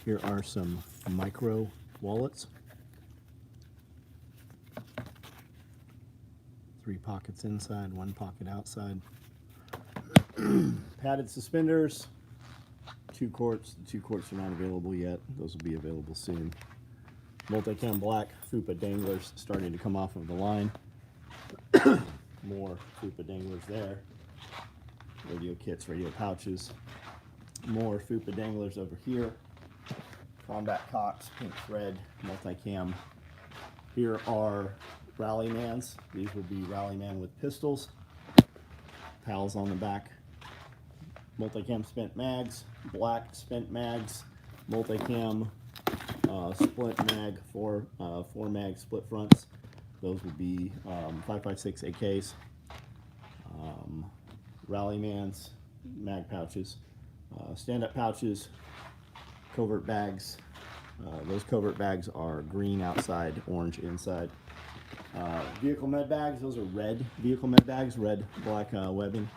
Here are some micro wallets. 3 pockets inside, 1 pocket outside. Padded suspenders. 2 quarts. The 2 quarts are not available yet. Those will be available soon. Multicam black FUPA danglers starting to come off of the line. More FUPA danglers there. Radio kits, radio pouches. More FUPA danglers over here. Combat cocks, pink thread, multicam. Here are Rallymans. These will be Rallyman with pistols. Pals on the back. Multicam spent mags, black spent mags, multicam split mag, 4 mag split fronts. Those will be 5.56 AKs. Rallymans, mag pouches, stand-up pouches, covert bags. Those covert bags are green outside, orange inside. Vehicle med bags, those are red vehicle med bags, red black webbing.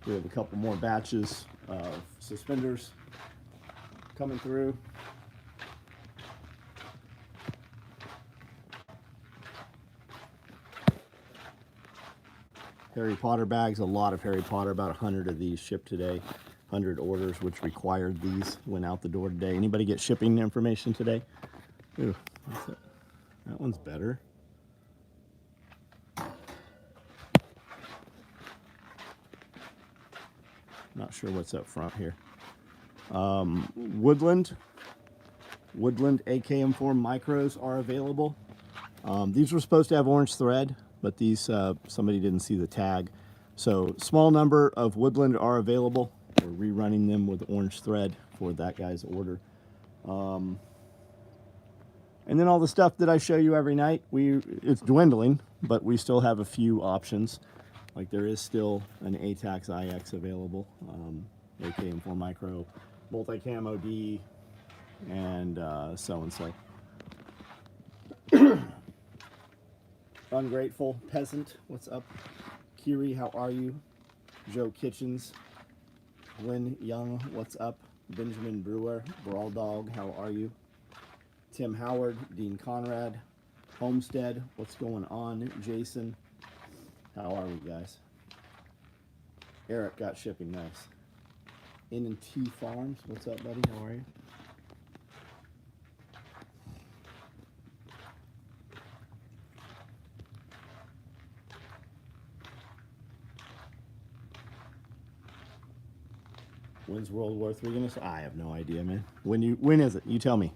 We have a couple more batches of suspenders coming through. Harry Potter bags, a lot of Harry Potter, about 100 of these shipped today. 100 orders which required these went out the door today. Anybody get shipping information today? Ooh, what's that? That one's better. Not sure what's up front here. Woodland AKM4 micros are available. These were supposed to have orange thread, but these somebody didn't see the tag. So small number of Woodland are available. We're rerunning them with orange thread for that guy's order. And then all the stuff that I show you every night, it's dwindling, but we still have a few options. Like there is still an ATAX IX available, AKM4 micro, multicam OD, and so. Ungrateful Peasant, what's up? Kiri, how are you? Joe Kitchens, Glenn Young, what's up? Benjamin Brewer, Brawl Dog, how are you? Tim Howard, Dean Conrad, Homestead, what's going on? Jason, how are we, guys? Eric got shipping, nice. N&T Farms, what's up, buddy? How are you? When's World War III gonna start? I have no idea, man. When is it? You tell me.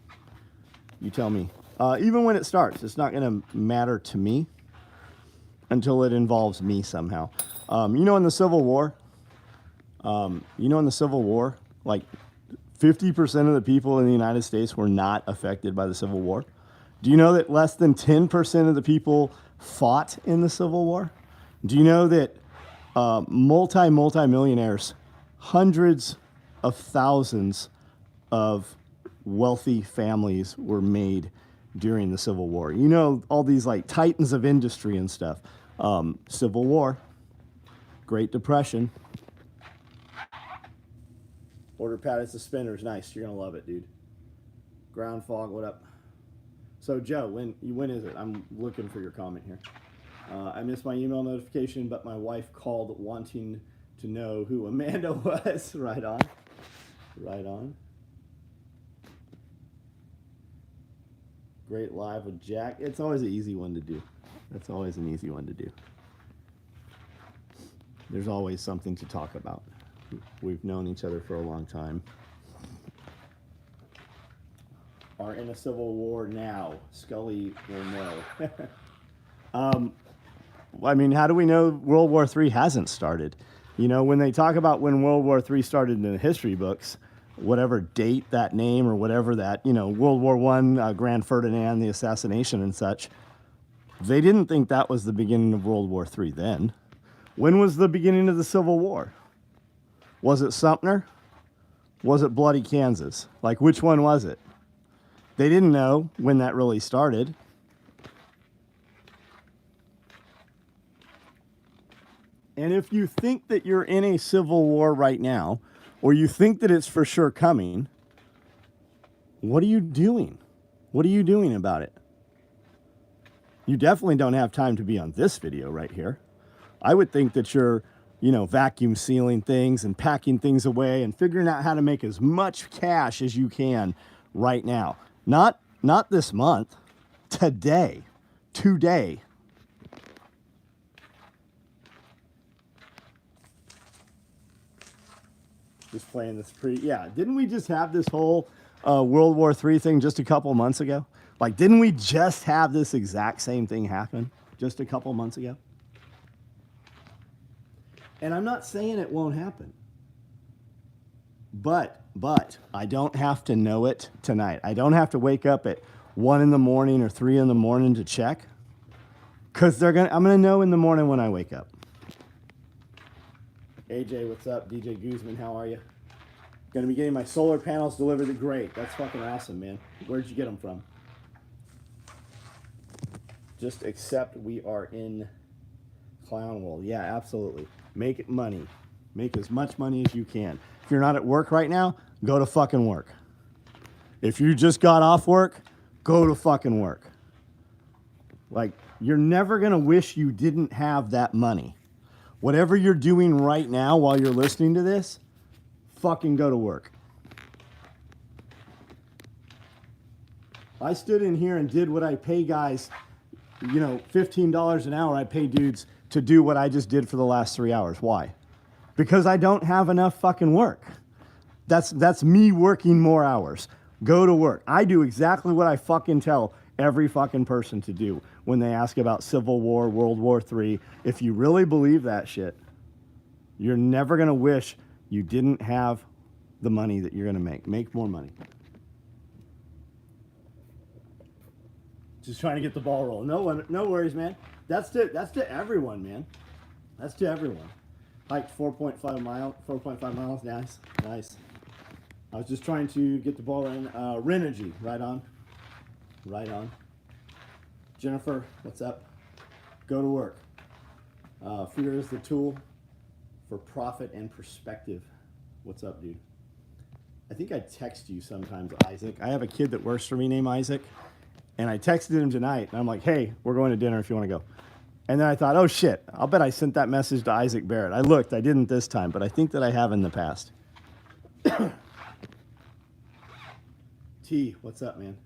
You tell me. Even when it starts, it's not gonna matter to me until it involves me somehow. You know, in the Civil War, like 50% of the people in the United States were not affected by the Civil War. Do you know that less than 10% of the people fought in the Civil War? Do you know that multi-millionaires, hundreds of thousands of wealthy families were made during the Civil War? You know, all these like titans of industry and stuff. Civil War, Great Depression. Order padded suspenders, nice. You're gonna love it, dude. Ground fog, what up? So Joe, when is it? I'm looking for your comment here. I missed my email notification, but my wife called wanting to know who Amanda was. Right on. Right on. Great live with Jack. It's always an easy one to do. That's always an easy one to do. There's always something to talk about. We've known each other for a long time. Are in a civil war now. Scully will know. I mean, how do we know World War III hasn't started? You know, when they talk about when World War III started in the history books, whatever date that name or whatever that, you know, World War I, Grand Ferdinand, the assassination and such, they didn't think that was the beginning of World War III then. When was the beginning of the Civil War? Was it Sumter? Was it Bloody Kansas? Like, which one was it? They didn't know when that really started. And if you think that you're in a civil war right now, or you think that it's for sure coming, what are you doing? What are you doing about it? You definitely don't have time to be on this video right here. I would think that you're, vacuum sealing things and packing things away and figuring out how to make as much cash as you can right now. Not this month, today. Just playing this didn't we just have this whole World War III thing just a couple months ago? Like, didn't we just have this exact same thing happen just a couple months ago? And I'm not saying it won't happen. But I don't have to know it tonight. I don't have to wake up at 1 in the morning or 3 in the morning to check. Because I'm gonna know in the morning when I wake up. AJ, what's up? DJ Guzman, how are you? Gonna be getting my solar panels delivered. Great, that's fucking awesome, man. Where'd you get them from? Just accept we are in clown world. Yeah, absolutely. Make money. Make as much money as you can. If you're not at work right now, go to fucking work. If you just got off work, go to fucking work. Like, you're never gonna wish you didn't have that money. Whatever you're doing right now while you're listening to this, fucking go to work. I stood in here and did what I pay guys, $15 an hour. I pay dudes to do what I just did for the last 3 hours. Why? Because I don't have enough fucking work. That's me working more hours. Go to work. I do exactly what I fucking tell every fucking person to do when they ask about Civil War, World War III. If you really believe that shit, you're never going to wish you didn't have the money that you're going to make. Make more money. Just trying to get the ball rolling. No worries, man. That's to everyone, man. That's to everyone. Hiked 4.5 miles. Nice. I was just trying to get the ball in. Renergy, right on. Jennifer, what's up? Go to work. Fear is the tool for profit and perspective. What's up, dude? I think I text you sometimes, Isaac. I have a kid that works for me named Isaac. And I texted him tonight, and I'm like, hey, we're going to dinner if you want to go. And then I thought, oh, shit, I'll bet I sent that message to Isaac Barrett. I looked. I didn't this time, but I think that I have in the past. T, what's up, man?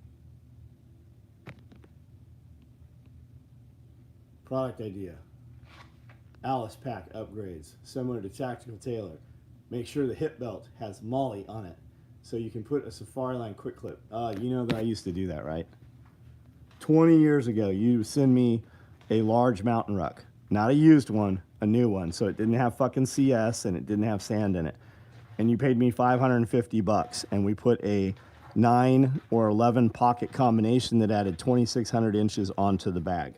Product idea. Alice pack upgrades, similar to Tactical Tailor. Make sure the hip belt has Molly on it, so you can put a Safari Line quick clip. You know that I used to do that, right? 20 years ago, you send me a large mountain ruck. Not a used one, a new one. So it didn't have fucking CS and it didn't have sand in it. And you paid me $550. And we put a 9 or 11 pocket combination that added 2,600 inches onto the bag.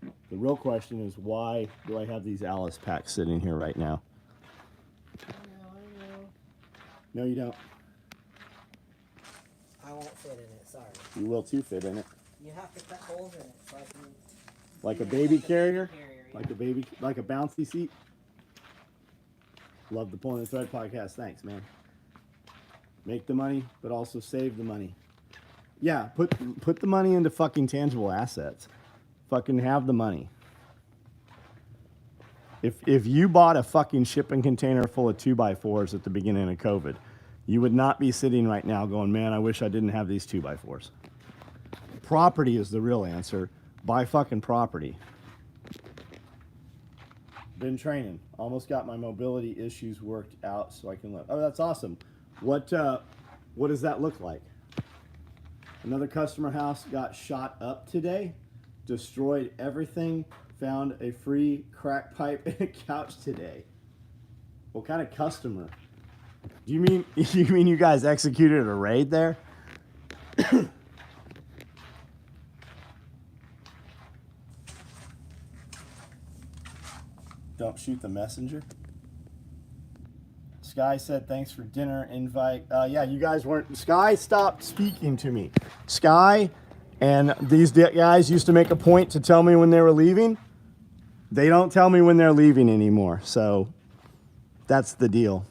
The real question is, why do I have these Alice packs sitting here right now? I know. No, you don't. I won't fit in it, sorry. You will too fit in it. You have to cut holes in it so I can... Like a baby carrier? Yeah. Like a bouncy seat? Love the Pulling the Thread podcast. Thanks, man. Make the money, but also save the money. Yeah, put the money into fucking tangible assets. Fucking have the money. If you bought a fucking shipping container full of 2x4s at the beginning of COVID, you would not be sitting right now going, man, I wish I didn't have these 2x4s. Property is the real answer. Buy fucking property. Been training. Almost got my mobility issues worked out so I can live. Oh, that's awesome. What does that look like? Another customer house got shot up today. Destroyed everything. Found a free crack pipe and a couch today. What kind of customer? Do you mean you guys executed a raid there? Don't shoot the messenger. Sky said thanks for dinner invite. Yeah, you guys weren't. Sky stopped speaking to me. Sky and these guys used to make a point to tell me when they were leaving. They don't tell me when they're leaving anymore, so that's the deal.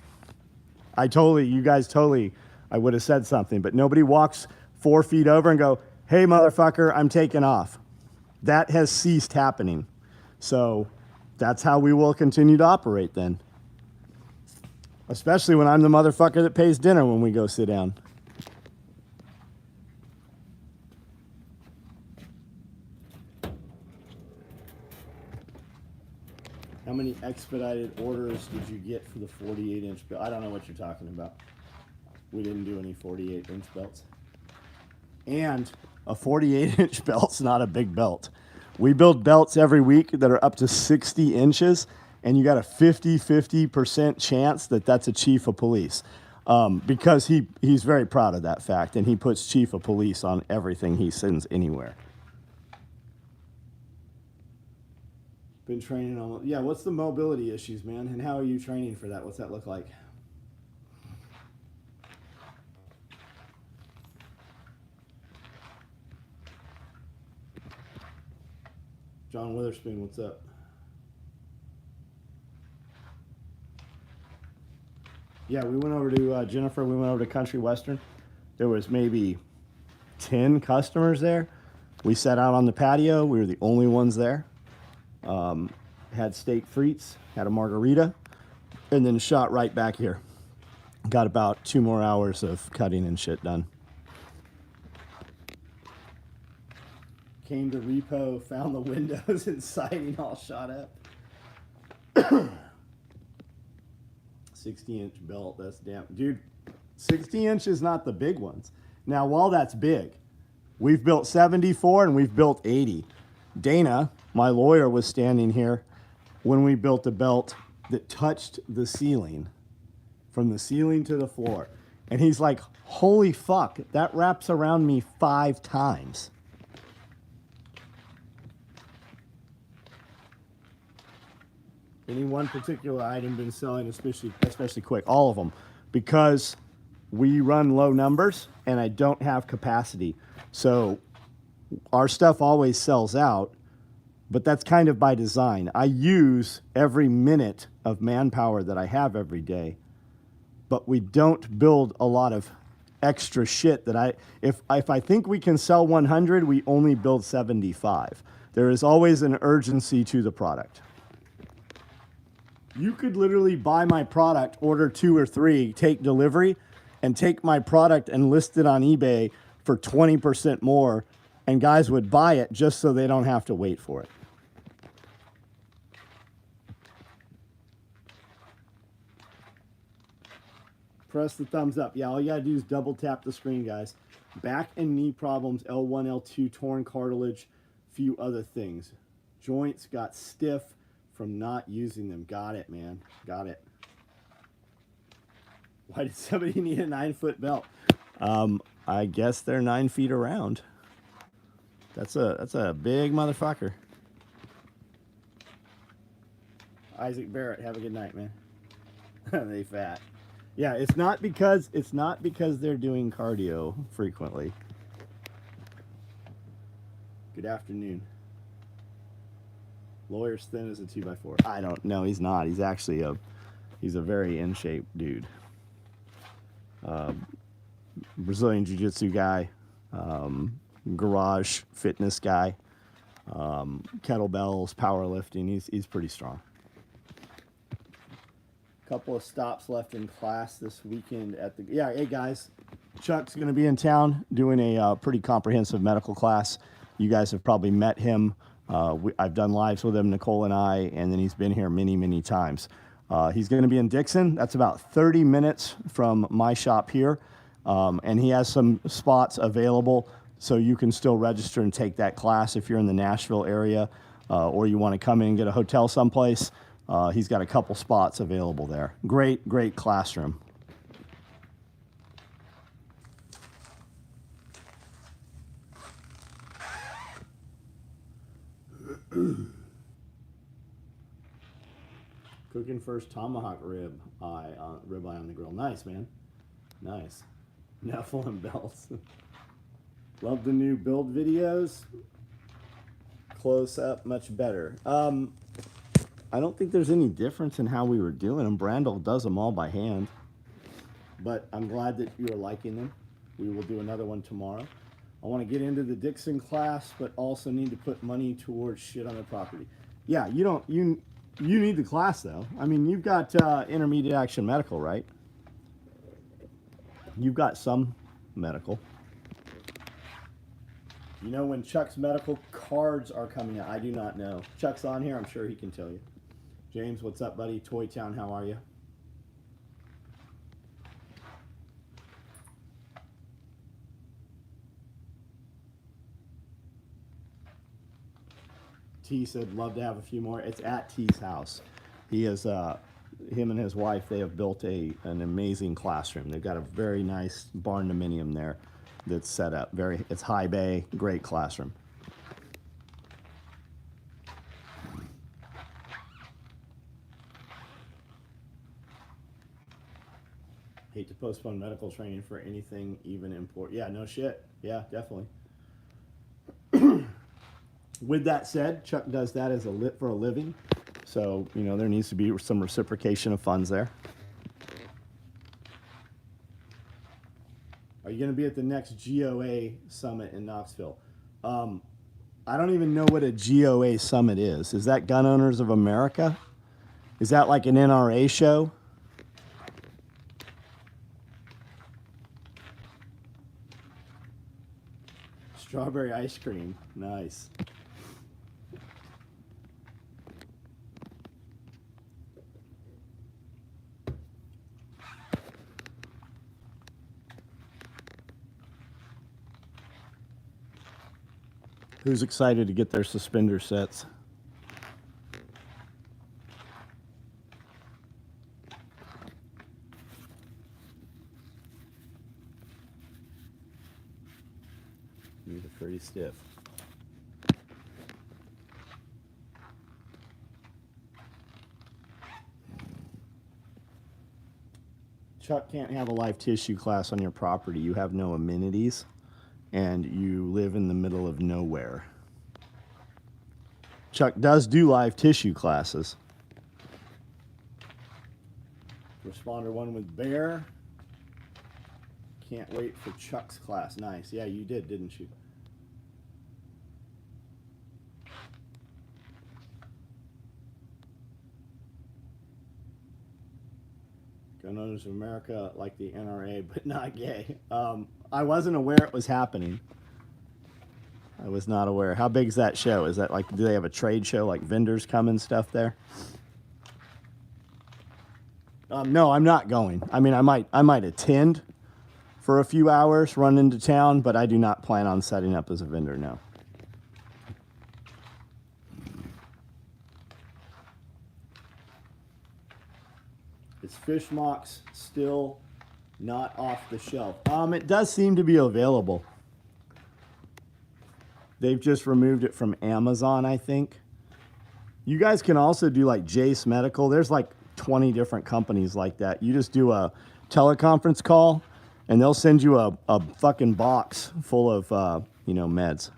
I would have said something, but nobody walks 4 feet over and go, "Hey, motherfucker, I'm taking off." That has ceased happening. So that's how we will continue to operate then. Especially when I'm the motherfucker that pays dinner when we go sit down. How many expedited orders did you get for the 48-inch belt? I don't know what you're talking about. We didn't do any 48-inch belts. And a 48-inch belt's not a big belt. We build belts every week that are up to 60 inches, and you got a 50% chance that that's a chief of police. Because he's very proud of that fact, and he puts chief of police on everything he sends anywhere. Been training on, yeah, what's the mobility issues, man? And how are you training for that? What's that look like? John Witherspoon, what's up? Yeah, we went over to Jennifer. We went over to Country Western. There was maybe 10 customers there. We sat out on the patio. We were the only ones there. Had steak frites, had a margarita, and then shot right back here. Got about 2 more hours of cutting and shit done. Came to repo, found the windows and siding all shot up. 60-inch belt, that's damn. Dude, 60 inch is not the big ones. Now, while that's big, we've built 74 and we've built 80. Dana, my lawyer, was standing here when we built a belt that touched the ceiling, from the ceiling to the floor. And he's like, holy fuck, that wraps around me 5 times. Any one particular item been selling especially quick? All of them. Because we run low numbers and I don't have capacity. So our stuff always sells out, but that's kind of by design. I use every minute of manpower that I have every day, but we don't build a lot of extra shit that if I think we can sell 100, we only build 75. There is always an urgency to the product. You could literally buy my product, order 2 or 3, take delivery, and take my product and list it on eBay for 20% more, and guys would buy it just so they don't have to wait for it. Press the thumbs up. Yeah, all you gotta do is double tap the screen, guys. Back and knee problems, L1, L2, torn cartilage, few other things. Joints got stiff from not using them. Got it, man. Got it. Why did somebody need a 9-foot belt? I guess they're 9 feet around. That's a big motherfucker. Isaac Barrett, have a good night, man. They fat. Yeah, it's not because they're doing cardio frequently. Good afternoon. Lawyer's thin as a 2x4. I don't know. He's not. He's actually he's a very in shape dude. Brazilian Jiu-Jitsu guy, garage fitness guy, kettlebells, powerlifting. He's pretty strong. Couple of stops left in class this weekend at the, yeah, hey guys, Chuck's going to be in town doing a pretty comprehensive medical class. You guys have probably met him. I've done lives with him, Nicole and I, and then he's been here many times. He's going to be in Dixon. That's about 30 minutes from my shop here. And he has some spots available, so you can still register and take that class if you're in the Nashville area, or you want to come in and get a hotel someplace. He's got a couple spots available there. Great classroom. Cooking first tomahawk rib eye on the grill. Nice, man. Nice. Nephilim belts. Love the new build videos. Close up, much better. I don't think there's any difference in how we were doing them. Brandel does them all by hand. But I'm glad that you are liking them. We will do another one tomorrow. I want to get into the Dixon class, but also need to put money towards shit on the property. Yeah, you need the class though. I mean, you've got intermediate action medical, right? You've got some medical. You know when Chuck's medical cards are coming out? I do not know. Chuck's on here. I'm sure he can tell you. James, what's up, buddy? Toy Town, how are you? T said, love to have a few more. It's at T's house. He is, him and his wife, they have built an amazing classroom. They've got a very nice barn dominium there that's set up. It's high bay, great classroom. Hate to postpone medical training for anything even important. Yeah, no shit. Yeah, definitely. With that said, Chuck does that as for a living. So, you know, there needs to be some reciprocation of funds there. Are you going to be at the next GOA summit in Knoxville? I don't even know what a GOA summit is. Is that Gun Owners of America? Is that like an NRA show? Strawberry ice cream. Nice. Who's excited to get their suspender sets? These are pretty stiff. Chuck can't have a live tissue class on your property. You have no amenities, and you live in the middle of nowhere. Chuck does do live tissue classes. Responder 1 with Bear. Can't wait for Chuck's class. Nice. Yeah, you did, didn't you? Gun Owners of America like the NRA, but not gay. I wasn't aware it was happening. I was not aware. How big is that show? Is that like, do they have a trade show, like vendors come and stuff there? No, I'm not going. I mean, I might attend for a few hours, run into town, but I do not plan on setting up as a vendor, no. Is Fish Mox still not off the shelf? It does seem to be available. They've just removed it from Amazon, I think. You guys can also do like Jace Medical. There's like 20 different companies like that. You just do a teleconference call, and they'll send you a fucking box full of, you know, meds.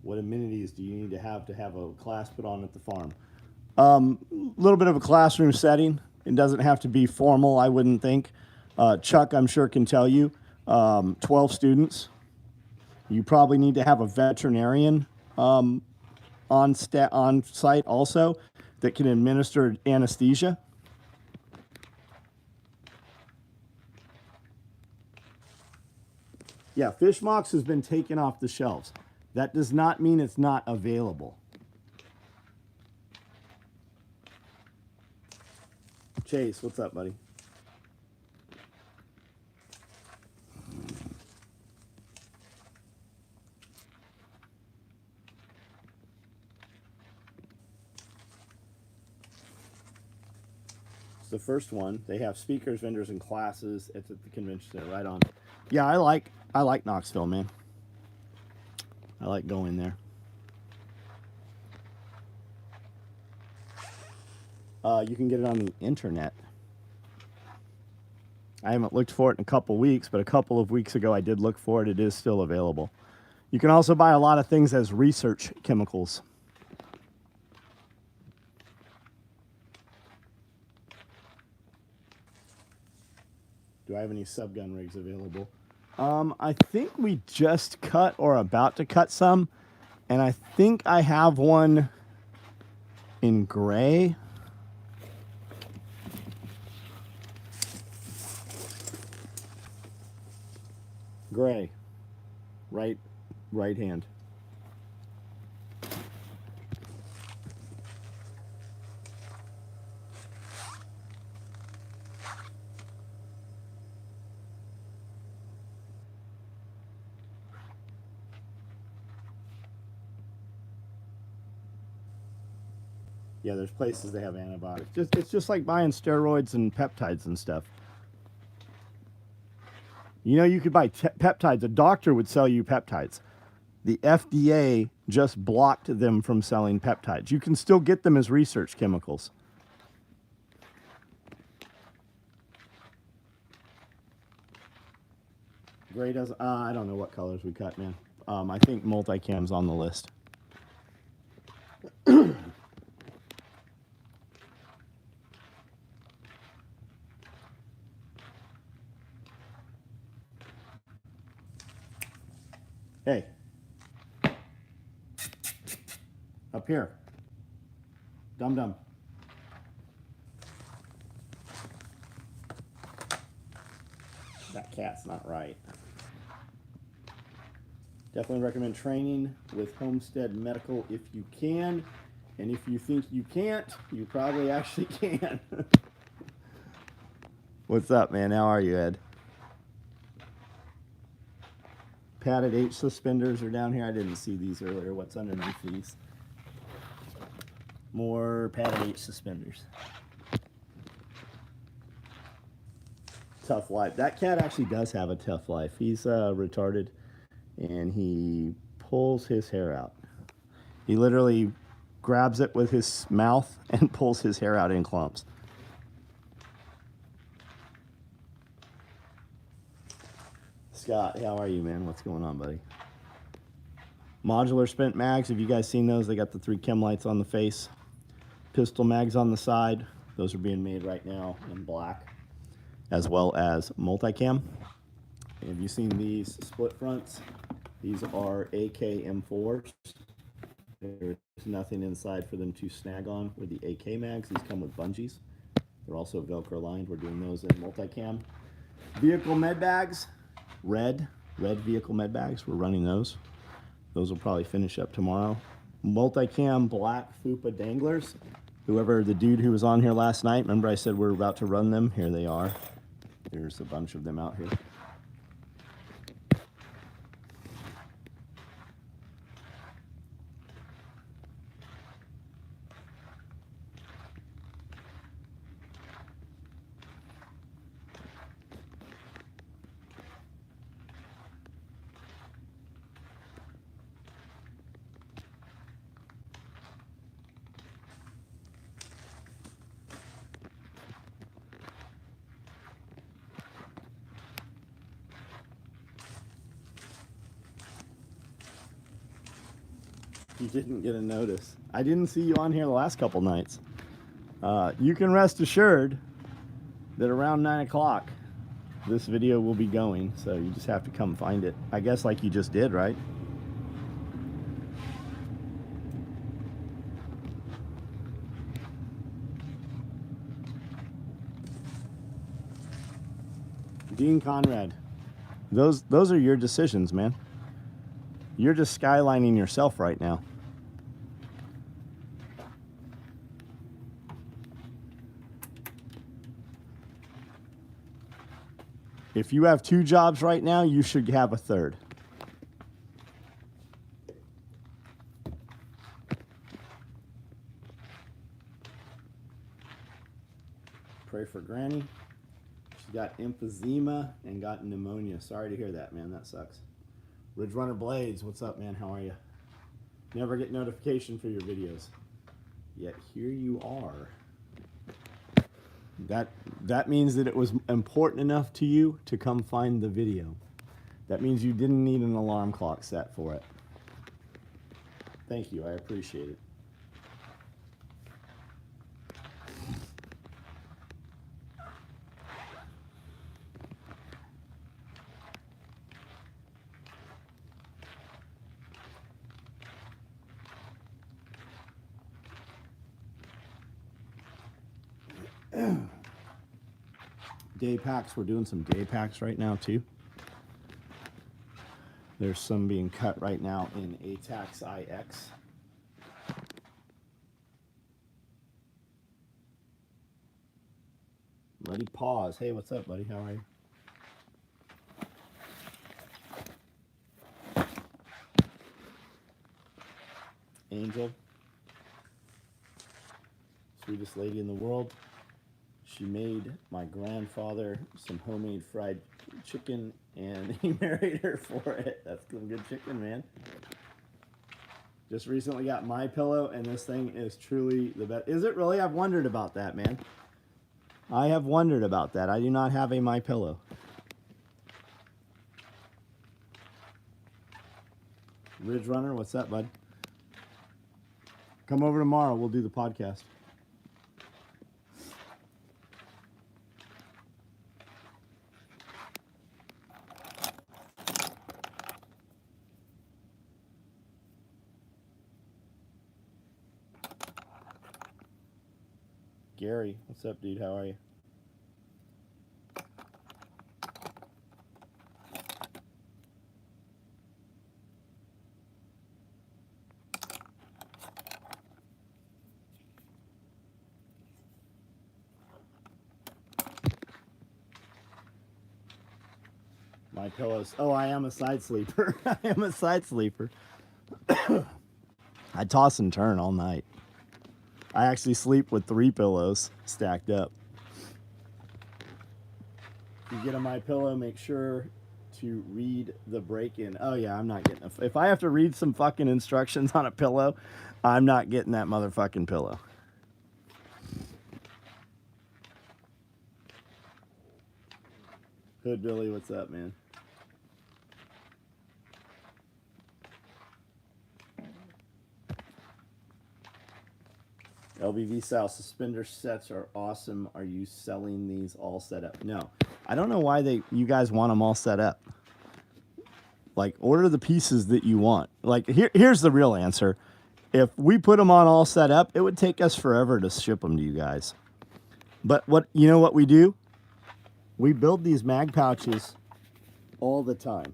What amenities do you need to have a class put on at the farm? A little bit of a classroom setting. It doesn't have to be formal, I wouldn't think. Chuck, I'm sure, can tell you. 12 students. You probably need to have a veterinarian on site also that can administer anesthesia. Yeah, Fish Mox has been taken off the shelves. That does not mean it's not available. Chase, what's up, buddy? It's the first one. They have speakers, vendors, and classes. It's at the convention center, right on. Yeah, I like Knoxville, man. I like going there. You can get it on the internet. I haven't looked for it in a couple weeks, but a couple of weeks ago I did look for it. It is still available. You can also buy a lot of things as research chemicals. Do I have any subgun rigs available? I think we just cut or about to cut some, and I think I have one in gray. Gray. Right hand. Yeah, there's places they have antibiotics. It's just like buying steroids and peptides and stuff. You know, you could buy peptides. A doctor would sell you peptides. The FDA just blocked them from selling peptides. You can still get them as research chemicals. Gray does. I don't know what colors we cut, man. I think multicam's on the list. Hey. Up here. Dum-dum. That cat's not right. Definitely recommend training with Homestead Medical if you can. And if you think you can't, you probably actually can. What's up, man? How are you, Ed? Padded H suspenders are down here. I didn't see these earlier. What's underneath these? More padded H suspenders. Tough life. That cat actually does have a tough life. He's retarded, and he pulls his hair out. He literally grabs it with his mouth and pulls his hair out in clumps. Scott, how are you, man? What's going on, buddy? Modular spent mags. Have you guys seen those? They got the 3 chem lights on the face. Pistol mags on the side. Those are being made right now in black, as well as multicam. Have you seen these split fronts? These are AK M4s. There's nothing inside for them to snag on with the AK mags. These come with bungees. They're also Velcro lined. We're doing those in multicam. Vehicle med bags. Red vehicle med bags. We're running those. Those will probably finish up tomorrow. Multicam black FUPA danglers. Whoever, the dude who was on here last night, remember I said we're about to run them? Here they are. There's a bunch of them out here. You didn't get a notice. I didn't see you on here the last couple nights. You can rest assured that around 9 o'clock this video will be going, so you just have to come find it. I guess like you just did, right? Dean Conrad, those are your decisions, man. You're just skylining yourself right now. If you have 2 jobs right now, you should have a 3rd. Pray for Granny. She got emphysema and got pneumonia. Sorry to hear that, man. That sucks. Ridge Runner Blades, what's up, man? How are you? Never get notification for your videos. Yet here you are. That means that it was important enough to you to come find the video. That means you didn't need an alarm clock set for it. Thank you, I appreciate it. Day packs, we're doing some day packs right now too. There's some being cut right now in ATAX IX. Buddy Pause. Hey, what's up, buddy? How are you? Angel. Sweetest lady in the world. She made my grandfather some homemade fried chicken and he married her for it. That's some good chicken, man. Just recently got my pillow and this thing is truly the best. Is it really? I've wondered about that, man. I have wondered about that. I do not have a My Pillow. Ridge Runner, what's up, bud? Come over tomorrow. We'll do the podcast. Gary, what's up, dude? How are you? My pillows. Oh, I am a side sleeper. I am a side sleeper. I toss and turn all night. I actually sleep with 3 pillows stacked up. If you get a My Pillow, make sure to read the break-in. Oh yeah, I'm not getting if I have to read some fucking instructions on a pillow, I'm not getting that motherfucking pillow. Hood Billy, what's up, man? LBV style suspender sets are awesome. Are you selling these all set up? No. I don't know why you guys want them all set up. Like, order the pieces that you want. Like, here's the real answer. If we put them on all set up, it would take us forever to ship them to you guys. But you know what we do? We build these mag pouches all the time.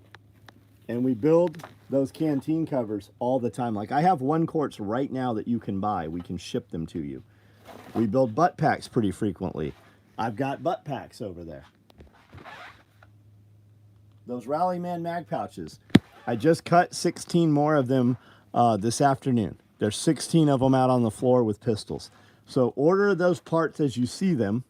And we build those canteen covers all the time. Like I have 1 quarts right now that you can buy. We can ship them to you. We build butt packs pretty frequently. I've got butt packs over there. Those Rallyman mag pouches. I just cut 16 more of them this afternoon. There's 16 of them out on the floor with pistols. So order those parts as you see them.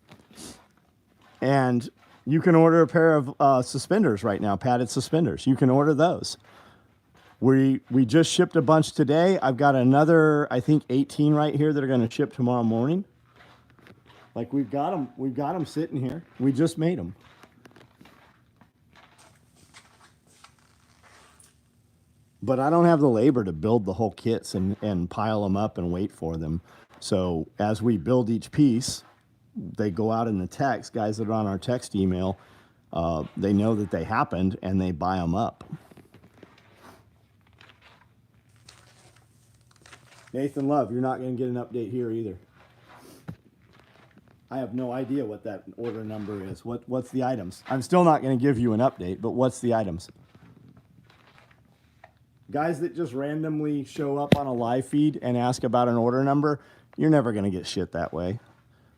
And you can order a pair of suspenders right now, padded suspenders. You can order those. We just shipped a bunch today. I've got another, I think, 18 right here that are going to ship tomorrow morning. Like we've got them sitting here. We just made them. But I don't have the labor to build the whole kits and pile them up and wait for them. So as we build each piece, they go out in the text. Guys that are on our text email, they know that they happened and they buy them up. Nathan Love, you're not going to get an update here either. I have no idea what that order number is. What's the items? I'm still not going to give you an update, but what's the items? Guys that just randomly show up on a live feed and ask about an order number, you're never going to get shit that way.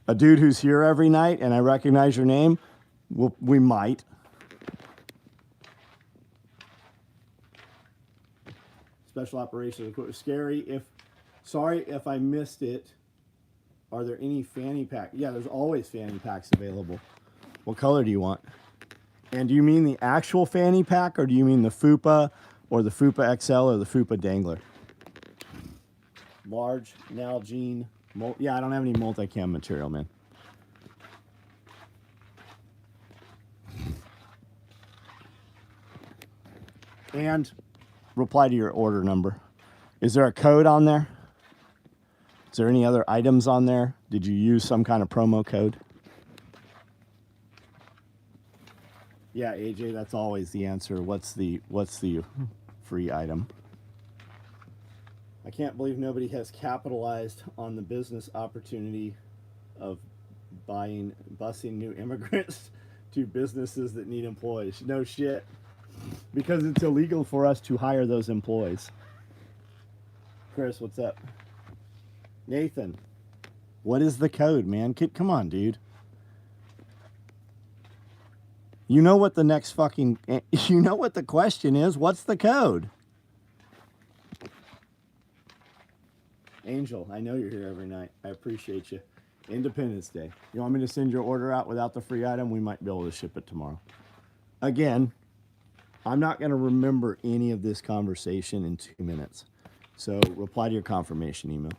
A dude who's here every night and I recognize your name, we might. Special operations, scary. Sorry if I missed it. Are there any fanny pack? Yeah, there's always fanny packs available. What color do you want? And do you mean the actual fanny pack or do you mean the FUPA or the FUPA XL or the FUPA dangler? Large, Nalgene. Yeah, I don't have any multicam material, man. And reply to your order number. Is there a code on there? Is there any other items on there? Did you use some kind of promo code? Yeah, AJ, that's always the answer. What's the free item? I can't believe nobody has capitalized on the business opportunity of busing new immigrants to businesses that need employees. No shit. Because it's illegal for us to hire those employees. Chris, what's up? Nathan, what is the code, man? Come on, dude. You know what the next fucking... You know what the question is. What's the code? Angel, I know you're here every night. I appreciate you. Independence Day. You want me to send your order out without the free item? We might be able to ship it tomorrow. Again, I'm not going to remember any of this conversation in 2 minutes. So reply to your confirmation email.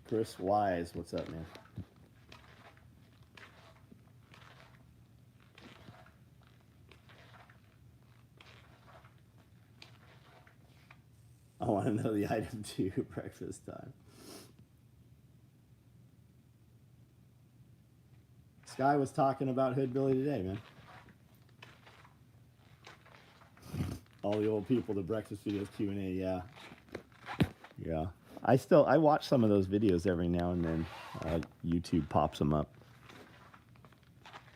Chris Wise, what's up, man? I want to know the item too, breakfast time. Sky was talking about Hood Billy today, man. All the old people, the breakfast videos, Q&A, yeah. Yeah. I watch some of those videos every now and then. YouTube pops them up.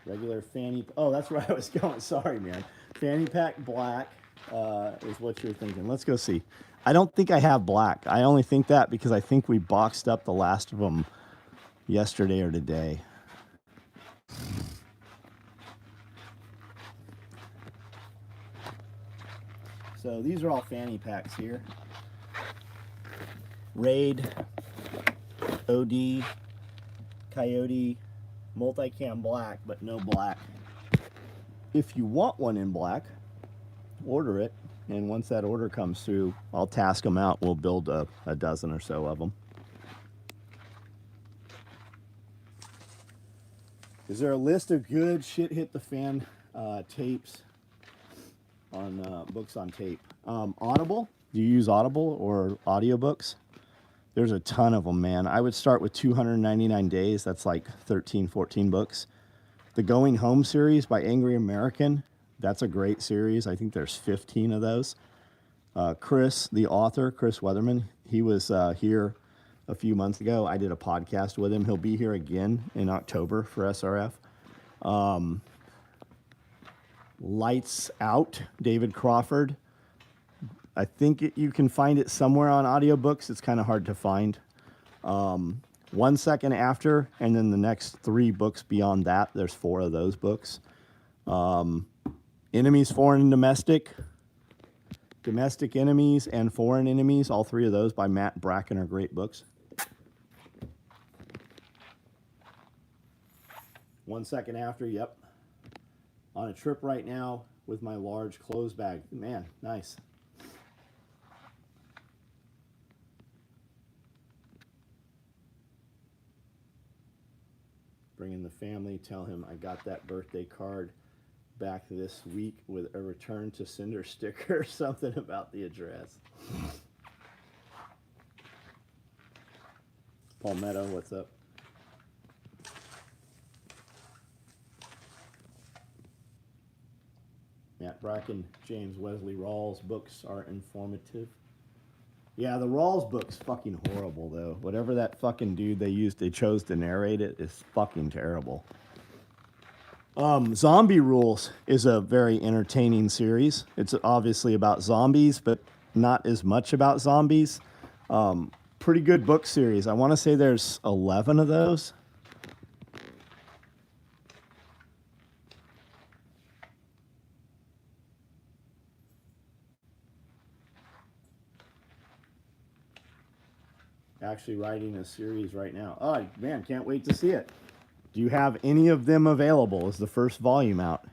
Regular fanny, oh, that's where I was going, sorry, man. Fanny pack black is what you're thinking. Let's go see. I don't think I have black. I only think that because I think we boxed up the last of them yesterday or today. So these are all fanny packs here. Raid, OD, Coyote, multicam black, but no black. If you want one in black, order it. And once that order comes through, I'll task them out. We'll build a dozen or so of them. Is there a list of good shit hit the fan tapes on books on tape? Audible? Do you use Audible or audiobooks? There's a ton of them, man. I would start with 299 Days. That's like 13, 14 books. The Going Home series by Angry American. That's a great series. I think there's 15 of those. Chris, the author, Chris Weatherman, he was here a few months ago. I did a podcast with him. He'll be here again in October for SRF. Lights Out, David Crawford. I think you can find it somewhere on audiobooks. It's kind of hard to find. 1 Second After, and then the next 3 books beyond that. There's 4 of those books. Enemies, Foreign and Domestic. Domestic Enemies and Foreign Enemies. All 3 of those by Matt Bracken are great books. 1 Second After, yep. On a trip right now with my large clothes bag. Man, nice. Bring in the family, tell him I got that birthday card back this week with a return to sender sticker or something about the address. Palmetto, what's up? Matt Bracken, James Wesley Rawls books are informative. Yeah, the Rawls book's fucking horrible though. Whatever that fucking dude they chose to narrate it is fucking terrible. Zombie Rules is a very entertaining series. It's obviously about zombies, but not as much about zombies. Pretty good book series. I want to say there's 11 of those. Actually writing a series right now. Oh, man, can't wait to see it. Do you have any of them available? Is the first volume out?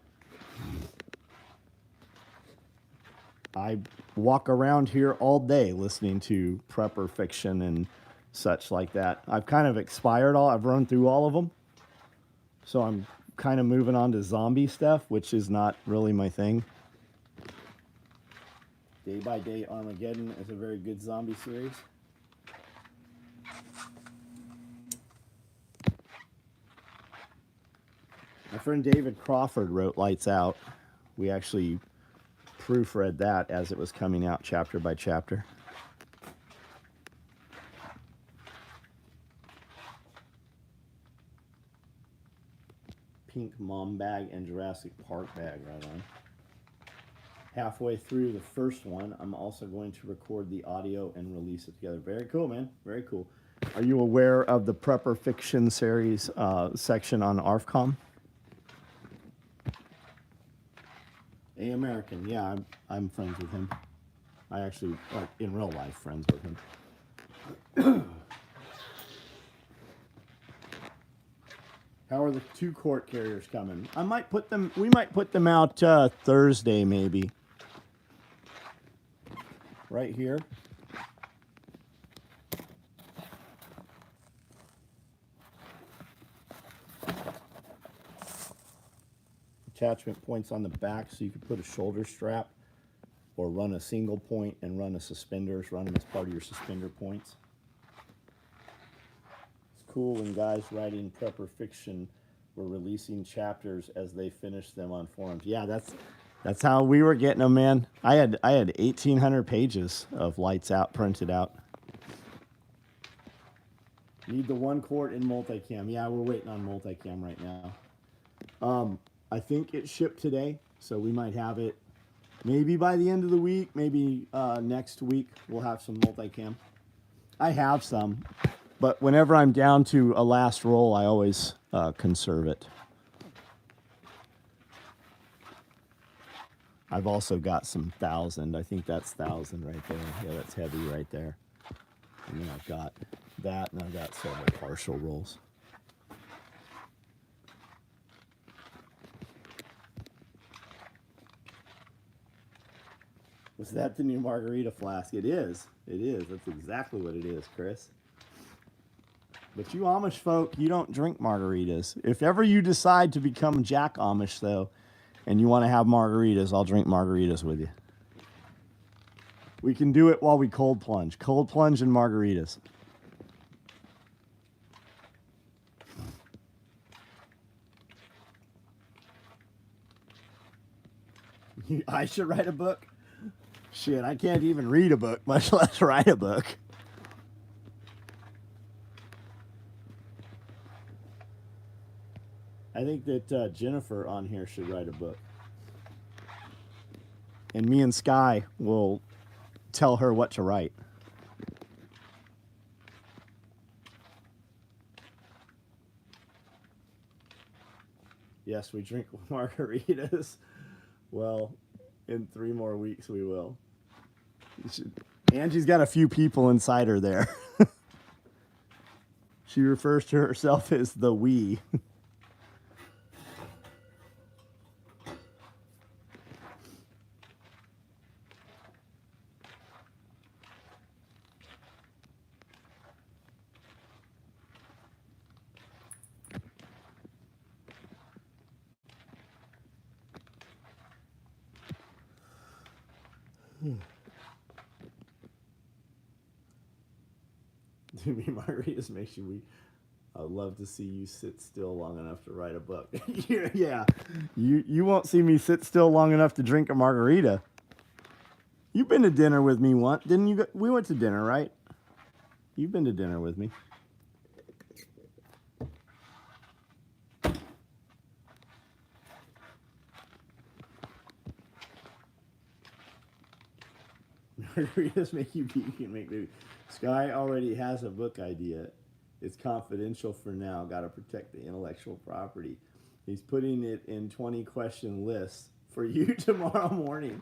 I walk around here all day listening to prepper fiction and such like that. I've kind of expired all. I've run through all of them. So I'm kind of moving on to zombie stuff, which is not really my thing. Day by Day Armageddon is a very good zombie series. My friend David Crawford wrote Lights Out. We actually proofread that as it was coming out chapter by chapter. Pink Mom bag and Jurassic Park bag right on. Halfway through the first one, I'm also going to record the audio and release it together. Very cool, man. Very cool. Are you aware of the Prepper Fiction series section on ARFCOM? A American, yeah, I'm friends with him. I actually, like, in real life, friends with him. How are the 2 quart carriers coming? We might put them out Thursday, maybe. Right here. Attachment points on the back, so you could put a shoulder strap or run a single point and run suspenders, run them as part of your suspender points. It's cool when guys writing Prepper Fiction were releasing chapters as they finished them on forums. Yeah, that's how we were getting them, man. I had 1,800 pages of Lights Out printed out. Need the 1 quart in multicam. Yeah, we're waiting on multicam right now. I think it shipped today, so we might have it maybe by the end of the week, maybe next week we'll have some multicam. I have some, but whenever I'm down to a last roll, I always conserve it. I've also got some 1,000. I think that's 1,000 right there. Yeah, that's heavy right there. And then I've got that, and I've got several partial rolls. Was that the new margarita flask? It is. It is. That's exactly what it is, Chris. But you Amish folk, you don't drink margaritas. If ever you decide to become Jack Amish, though, and you want to have margaritas, I'll drink margaritas with you. We can do it while we cold plunge. Cold plunge and margaritas. I should write a book? Shit, I can't even read a book, much less write a book. I think that Jennifer on here should write a book. And me and Sky will tell her what to write. Yes, we drink margaritas. Well, in 3 more weeks we will. Angie's got a few people inside her there. She refers to herself as the we. To me, margaritas makes you weak. I would love to see you sit still long enough to write a book. Yeah, you won't see me sit still long enough to drink a margarita. You've been to dinner with me once, didn't you? We went to dinner, right? You've been to dinner with me. Margaritas make you weak and make baby. Sky already has a book idea. It's confidential for now. Got to protect the intellectual property. He's putting it in 20 question lists for you tomorrow morning.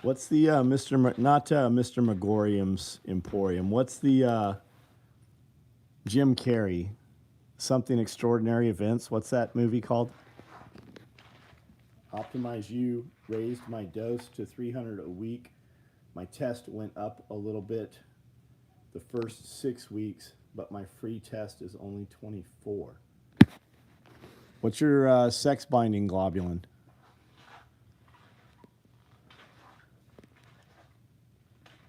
What's the not Mr. Megorium's Emporium? What's the Jim Carrey? Something Extraordinary Events. What's that movie called? Optimize You raised my dose to 300 a week. My test went up a little bit the first 6 weeks, but my free test is only 24. What's your sex binding globulin?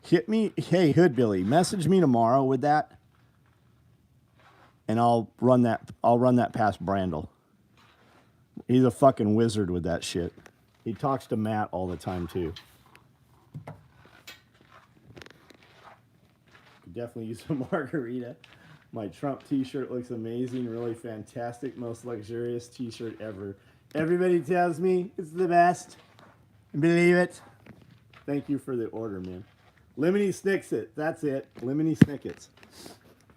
Hit me, hey Hoodbilly, message me tomorrow with that, and I'll run that past Brandel. He's a fucking wizard with that shit. He talks to Matt all the time too. Could definitely use a margarita. My Trump t-shirt looks amazing, really fantastic, most luxurious t-shirt ever. Everybody tells me it's the best. Believe it. Thank you for the order, man. Lemony Snicket, that's it. Lemony Snickets.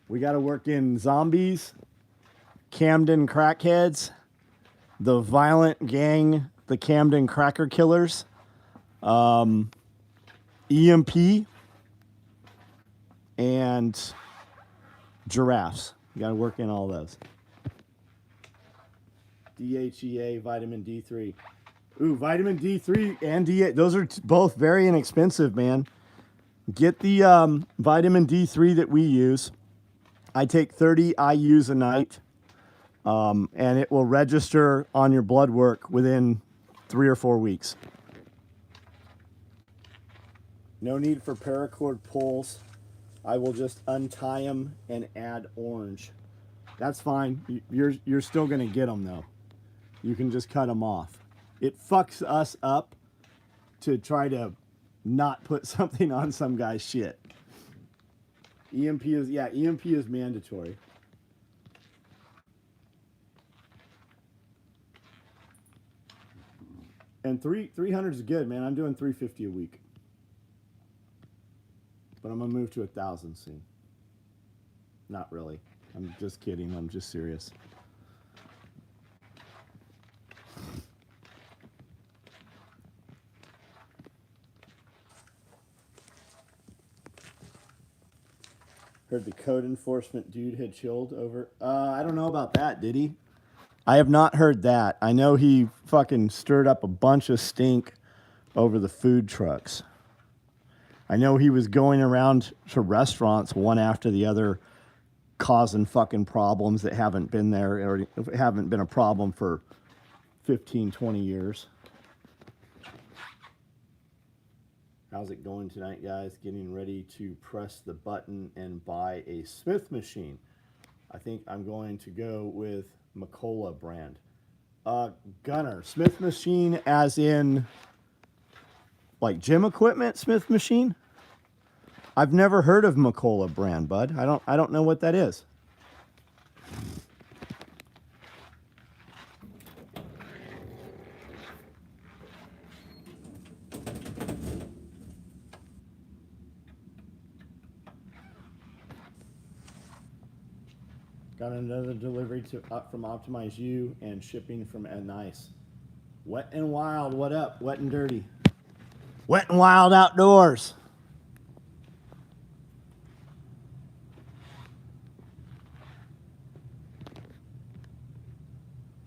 We got to work in zombies, Camden crackheads, the violent gang, the Camden Cracker Killers, EMP, and giraffes. You got to work in all those. DHEA, vitamin D3. Ooh, vitamin D3 and D8. Those are both very inexpensive, man. Get the vitamin D3 that we use. I take 30 IUs a night, and it will register on your blood work within 3 or 4 weeks. No need for paracord pulls. I will just untie them and add orange. That's fine. You're still going to get them, though. You can just cut them off. It fucks us up to try to not put something on some guy's shit. EMP is mandatory. And 300 is good, man. I'm doing 350 a week. But I'm gonna move to 1,000 soon. Not really. I'm just kidding. I'm just serious. Heard the code enforcement dude had chilled over. I don't know about that, did he? I have not heard that. I know he fucking stirred up a bunch of stink over the food trucks. I know he was going around to restaurants one after the other, causing fucking problems that haven't been there or haven't been a problem for 15, 20 years. How's it going tonight, guys? Getting ready to press the button and buy a Smith machine. I think I'm going to go with Macola brand. Gunner, Smith machine as in like gym equipment Smith machine? I've never heard of Macola brand, bud. I don't know what that is. Got another delivery from Optimize You and shipping from Nice. Wet and Wild, what up? Wet and Dirty. Wet and Wild Outdoors.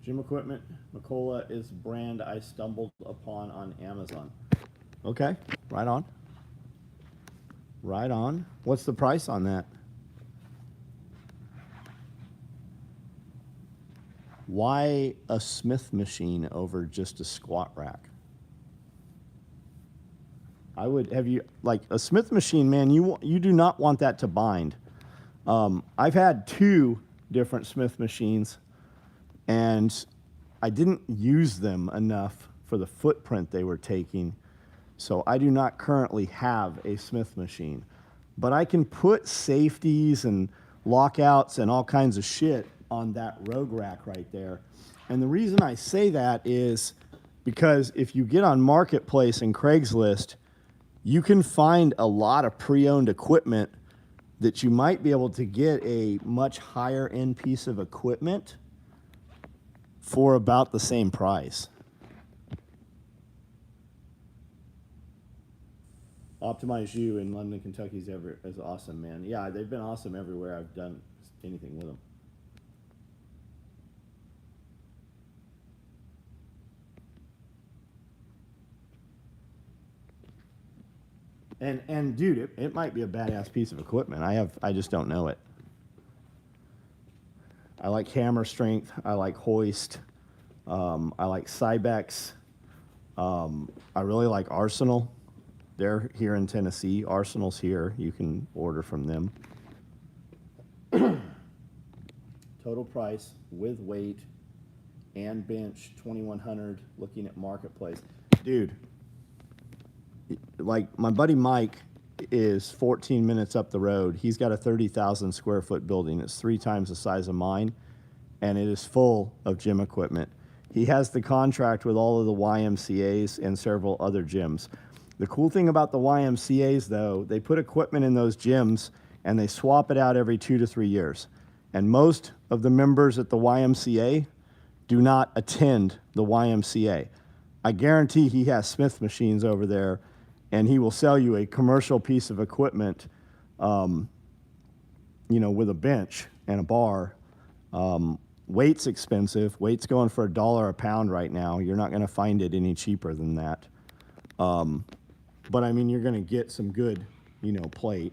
Gym equipment, Macola is brand I stumbled upon on Amazon. Okay, right on. Right on. What's the price on that? Why a Smith machine over just a squat rack? I would have you like a Smith machine, man. You do not want that to bind. I've had 2 different Smith machines, and I didn't use them enough for the footprint they were taking. So I do not currently have a Smith machine, but I can put safeties and lockouts and all kinds of shit on that Rogue rack right there. And the reason I say that is because if you get on Marketplace and Craigslist, you can find a lot of pre-owned equipment that you might be able to get a much higher end piece of equipment for about the same price. Optimize You in London, Kentucky is awesome, man. Yeah, they've been awesome everywhere I've done anything with them. And dude, it might be a badass piece of equipment. I just don't know it. I like hammer strength. I like hoist. I like Cybex. I really like Arsenal. They're here in Tennessee. Arsenal's here. You can order from them. Total price with weight and bench, $2,100. Looking at marketplace, dude. Like my buddy Mike is 14 minutes up the road. He's got a 30,000 square foot building. It's 3 times the size of mine, and it is full of gym equipment. He has the contract with all of the YMCAs and several other gyms. The cool thing about the YMCAs, though, they put equipment in those gyms and they swap it out every 2 to 3 years. And most of the members at the YMCA do not attend the YMCA. I guarantee he has Smith machines over there, and he will sell you a commercial piece of equipment, with a bench and a bar. Weight's expensive. Weight's going for $1 a pound right now. You're not going to find it any cheaper than that. But I mean, you're going to get some good, plate.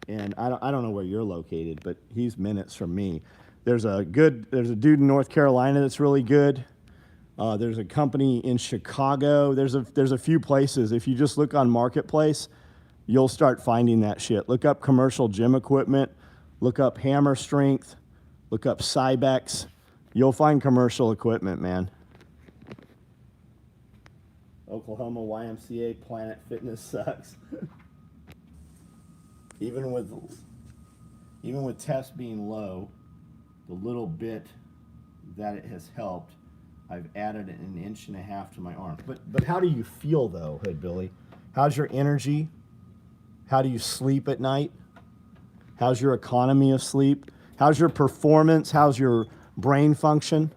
And I don't know where you're located, but he's minutes from me. There's a dude in North Carolina that's really good. There's a company in Chicago. There's a few places. If you just look on Marketplace, you'll start finding that shit. Look up commercial gym equipment. Look up hammer strength. Look up Cybex. You'll find commercial equipment, man. Oklahoma YMCA Planet Fitness sucks. Even with tests being low, the little bit that it has helped, I've added 1.5 inches to my arm. But how do you feel though, Hood Billy? How's your energy? How do you sleep at night? How's your economy of sleep? How's your performance? How's your brain function?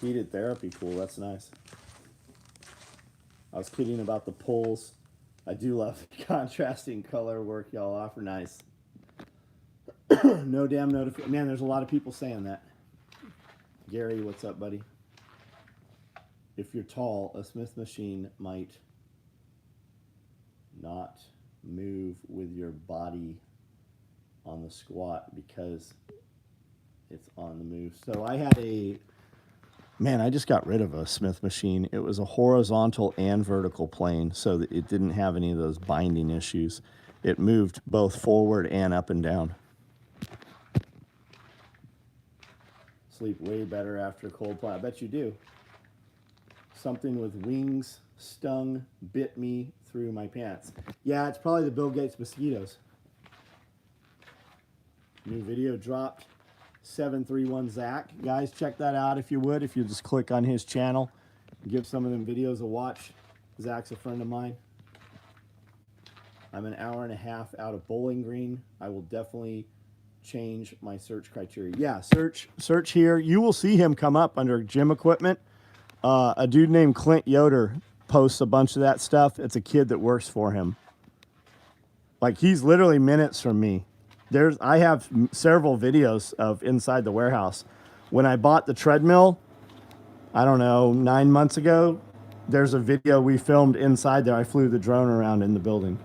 Heated therapy, cool, that's nice. I was kidding about the pulls. I do love the contrasting color work y'all offer, nice. No damn notification. Man, there's a lot of people saying that. Gary, what's up, buddy? If you're tall, a Smith machine might not move with your body on the squat because it's on the move. So I just got rid of a Smith machine. It was a horizontal and vertical plane, so that it didn't have any of those binding issues. It moved both forward and up and down. Sleep way better after a cold plunge. I bet you do. Something with wings bit me through my pants. Yeah, it's probably the Bill Gates mosquitoes. New video dropped. 731 Zach. Guys, check that out if you would. If you just click on his channel, give some of them videos a watch. Zach's a friend of mine. I'm 1.5 hours out of Bowling Green. I will definitely change my search criteria. Yeah, search here. You will see him come up under gym equipment. A dude named Clint Yoder posts a bunch of that stuff. It's a kid that works for him. Like, he's literally minutes from me. I have several videos of inside the warehouse. When I bought the treadmill, I don't know, 9 months ago, there's a video we filmed inside there. I flew the drone around in the building.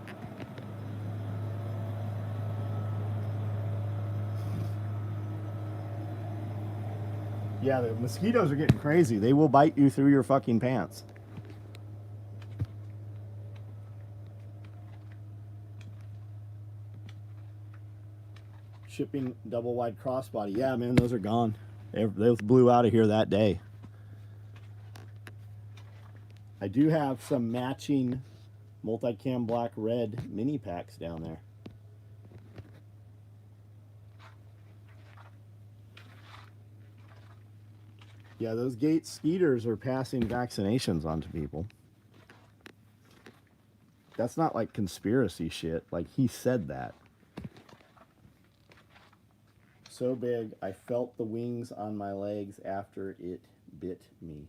Yeah, the mosquitoes are getting crazy. They will bite you through your fucking pants. Shipping double wide crossbody. Yeah, man, those are gone. They blew out of here that day. I do have some matching multicam black red mini packs down there. Yeah, those Gates skeeters are passing vaccinations on to people. That's not like conspiracy shit. Like, he said that. So big, I felt the wings on my legs after it bit me.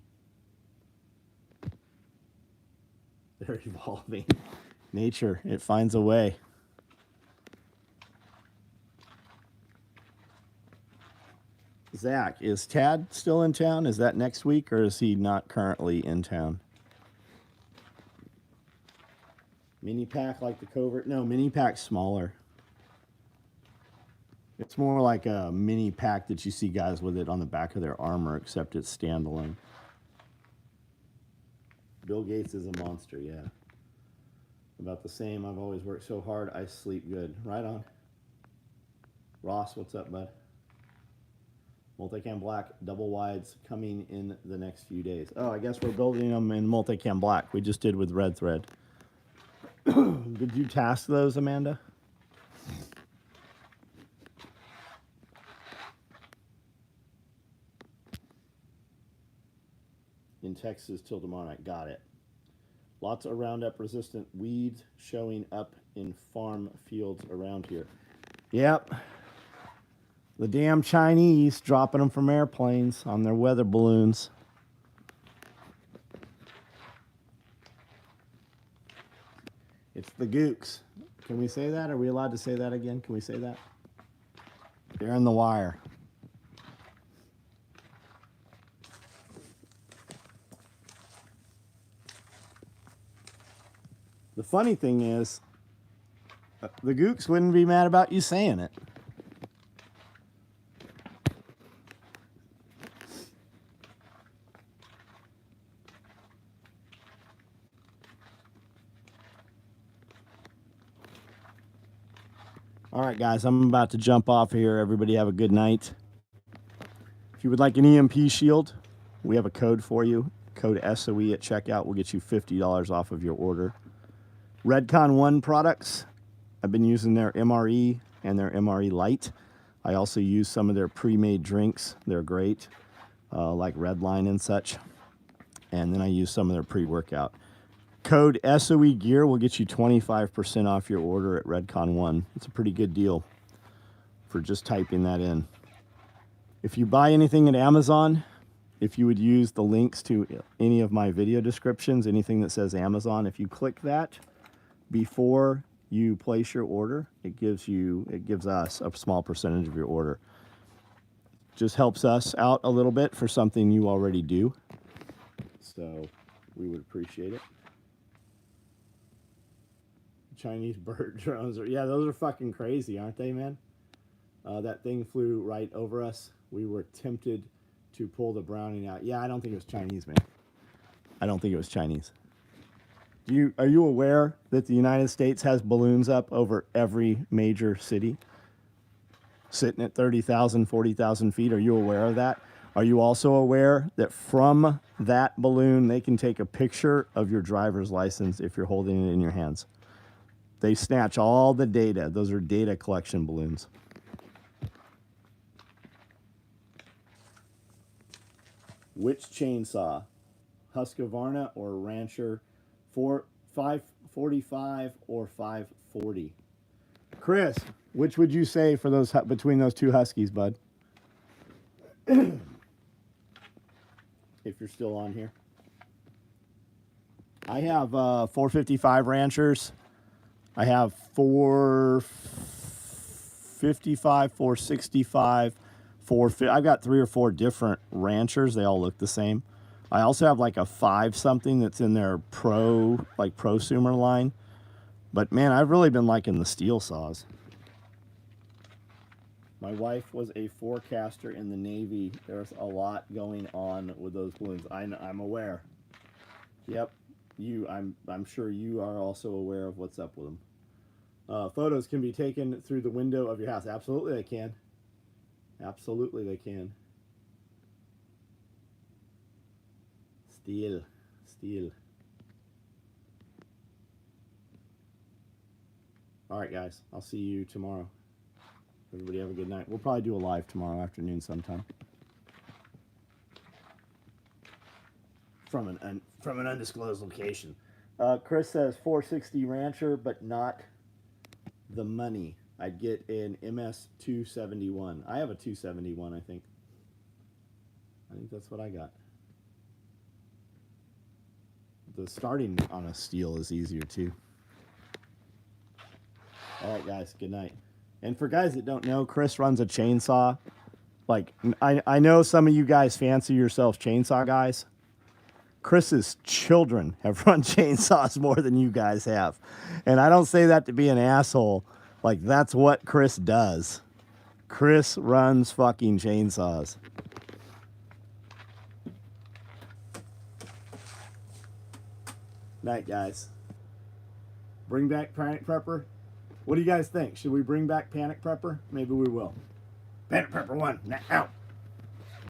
They're evolving. Nature, it finds a way. Zach, is Tad still in town? Is that next week, or is he not currently in town? Mini pack like the Covert? No, mini pack's smaller. It's more like a mini pack that you see guys with it on the back of their armor, except it's standalone. Bill Gates is a monster, yeah. About the same. I've always worked so hard, I sleep good. Right on. Ross, what's up, bud? Multicam black, double wides coming in the next few days. Oh, I guess we're building them in multicam black. We just did with red thread. Did you task those, Amanda? In Texas till tomorrow night. Got it. Lots of Roundup resistant weeds showing up in farm fields around here. Yep. The damn Chinese dropping them from airplanes on their weather balloons. It's the gooks. Can we say that? Are we allowed to say that again? Can we say that? They're in the wire. The funny thing is, the gooks wouldn't be mad about you saying it. All right, guys, I'm about to jump off here. Everybody have a good night. If you would like an EMP shield, we have a code for you. Code SOE at checkout will get you $50 off of your order. Redcon 1 products, I've been using their MRE and their MRE Lite. I also use some of their pre-made drinks. They're great, like Redline and such. And then I use some of their pre-workout. Code SOE Gear will get you 25% off your order at Redcon 1. It's a pretty good deal for just typing that in. If you buy anything at Amazon, if you would use the links to any of my video descriptions, anything that says Amazon, if you click that before you place your order, it gives us a small percentage of your order. Just helps us out a little bit for something you already do. So we would appreciate it. Chinese bird drones yeah, those are fucking crazy, aren't they, man? That thing flew right over us. We were tempted to pull the Browning out. Yeah, I don't think it was Chinese, man. I don't think it was Chinese. Are you aware that the United States has balloons up over every major city? Sitting at 30,000, 40,000 feet. Are you aware of that? Are you also aware that from that balloon, they can take a picture of your driver's license if you're holding it in your hands? They snatch all the data. Those are data collection balloons. Which chainsaw? Husqvarna or Rancher? 545 or 540? Chris, which would you say for those between those two Huskies, bud? If you're still on here. I have 455 Ranchers. I have 455, 465, 450. I've got 3 or 4 different Ranchers. They all look the same. I also have like a 5 something that's in their prosumer line. But man, I've really been liking the steel saws. My wife was a forecaster in the Navy. There's a lot going on with those balloons. I'm aware. Yep. I'm sure you are also aware of what's up with them. Photos can be taken through the window of your house. Absolutely they can. Absolutely they can. Steel. All right, guys. I'll see you tomorrow. Everybody have a good night. We'll probably do a live tomorrow afternoon sometime. From an undisclosed location. Chris says 460 Rancher, but not the money. I'd get an MS 271. I have a 271, I think. I think that's what I got. The starting on a steel is easier too. All right, guys. Good night. And for guys that don't know, Chris runs a chainsaw Like, I know some of you guys fancy yourselves chainsaw guys. Chris's children have run chainsaws more than you guys have. And I don't say that to be an asshole. Like, that's what Chris does. Chris runs fucking chainsaws. Night, guys. Bring back Panic Prepper? What do you guys think? Should we bring back Panic Prepper? Maybe we will. Panic Prepper 1, now out.